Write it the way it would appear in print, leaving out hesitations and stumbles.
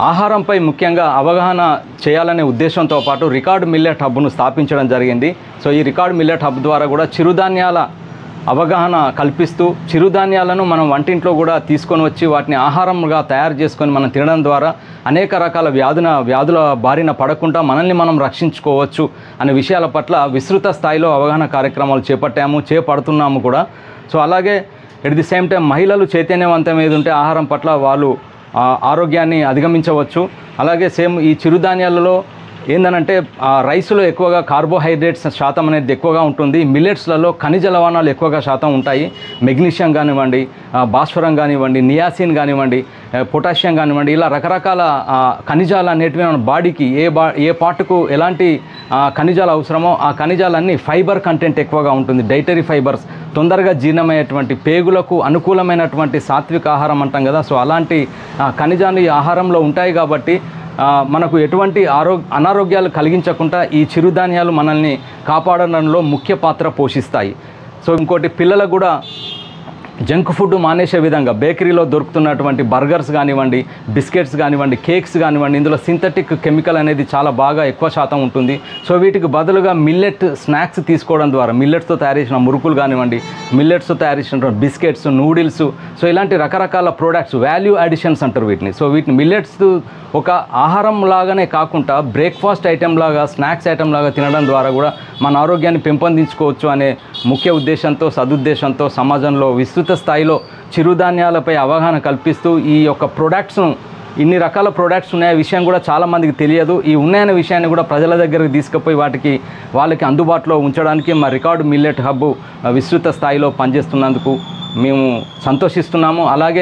ఆహారంపై ముఖ్యంగా అవగాహన చేయాలనే ఉద్దేశంతో పాటు రికార్డ్ మిల్లెట్ హబ్ను స్థాపించడం జరిగింది. సో ఈ రికార్డ్ మిల్లెట్ హబ్ ద్వారా కూడా చిరుధాన్యాల అవగాహన కల్పిస్తూ చిరుధాన్యాలను మనం వంటింట్లో కూడా తీసుకొని వచ్చి వాటిని ఆహారంగా తయారు చేసుకొని మనం తినడం ద్వారా అనేక రకాల వ్యాధుల బారిన పడకుండా మనల్ని మనం రక్షించుకోవచ్చు అనే విషయాల పట్ల విస్తృత స్థాయిలో అవగాహన కార్యక్రమాలు చేపడుతున్నాము కూడా. సో అలాగే ఎట్ ది సేమ్ టైం మహిళలు చైతన్యవంతం ఏది ఉంటే ఆహారం పట్ల వాళ్ళు ఆరోగ్యాన్ని అధిగమించవచ్చు. అలాగే సేమ్ ఈ చిరుధాన్యాలలో ఏందనంటే రైస్లో ఎక్కువగా కార్బోహైడ్రేట్స్ శాతం అనేది ఎక్కువగా ఉంటుంది. మిల్లెట్స్లలో ఖనిజ లవణాలు ఎక్కువగా శాతం ఉంటాయి. మెగ్నీషియం కానివ్వండి, భాస్వరం కానివ్వండి, నియాసిన్ కానివ్వండి, పొటాషియం కానివ్వండి, ఇలా రకరకాల ఖనిజాలు అనేటివి మన బాడీకి ఏ పార్ట్కు ఎలాంటి ఖనిజాలు అవసరమో ఆ ఖనిజాలన్నీ ఫైబర్ కంటెంట్ ఎక్కువగా ఉంటుంది. డైటరీ ఫైబర్స్ తొందరగా జీర్ణమయ్యేటువంటి పేగులకు అనుకూలమైనటువంటి సాత్విక ఆహారం అంటాం కదా. సో అలాంటి ఖనిజాలు ఈ ఆహారంలో ఉంటాయి కాబట్టి మనకు ఎటువంటి అనారోగ్యాలు కలిగించకుండా ఈ చిరుధాన్యాలు మనల్ని కాపాడడంలో ముఖ్య పాత్ర పోషిస్తాయి. సో ఇంకోటి, పిల్లలకు కూడా జంక్ ఫుడ్ మానేసే విధంగా బేకరీలో దొరుకుతున్నటువంటి బర్గర్స్ కానివ్వండి, బిస్కెట్స్ కానివ్వండి, కేక్స్ కానివ్వండి, ఇందులో సింథటిక్ కెమికల్ అనేది చాలా బాగా ఎక్కువ శాతం ఉంటుంది. సో వీటికి బదులుగా మిల్లెట్ స్నాక్స్ తీసుకోవడం ద్వారా మిల్లెట్స్తో తయారు చేసిన మురుకులు కానివ్వండి, మిల్లెట్స్తో తయారు చేసిన బిస్కెట్స్, నూడిల్స్, సో ఇలాంటి రకరకాల ప్రోడక్ట్స్, వాల్యూ అడిషన్స్ అంటారు వీటిని. సో వీటిని మిల్లెట్స్ ఒక ఆహారం లాగానే కాకుండా బ్రేక్ఫాస్ట్ ఐటెం లాగా, స్నాక్స్ ఐటెం లాగా తినడం ద్వారా కూడా మన ఆరోగ్యాన్ని పెంపొందించుకోవచ్చు అనే ముఖ్య ఉద్దేశంతో, సదుద్దేశంతో సమాజంలో విస్తృత స్థాయిలో చిరుధాన్యాలపై అవగాహన కల్పిస్తూ ఈ యొక్క ప్రొడక్ట్స్ను, ఇన్ని రకాల ప్రొడక్ట్స్ ఉన్నాయనే విషయం కూడా చాలామందికి తెలియదు. ఈ ఉన్నాయనే విషయాన్ని కూడా ప్రజల దగ్గరికి తీసుకుపోయి వాళ్ళకి అందుబాటులో ఉంచడానికి మా రికార్డ్ మిల్లెట్ హబ్ విస్తృత స్థాయిలో పనిచేస్తున్నందుకు మేము సంతోషిస్తున్నాము. అలాగే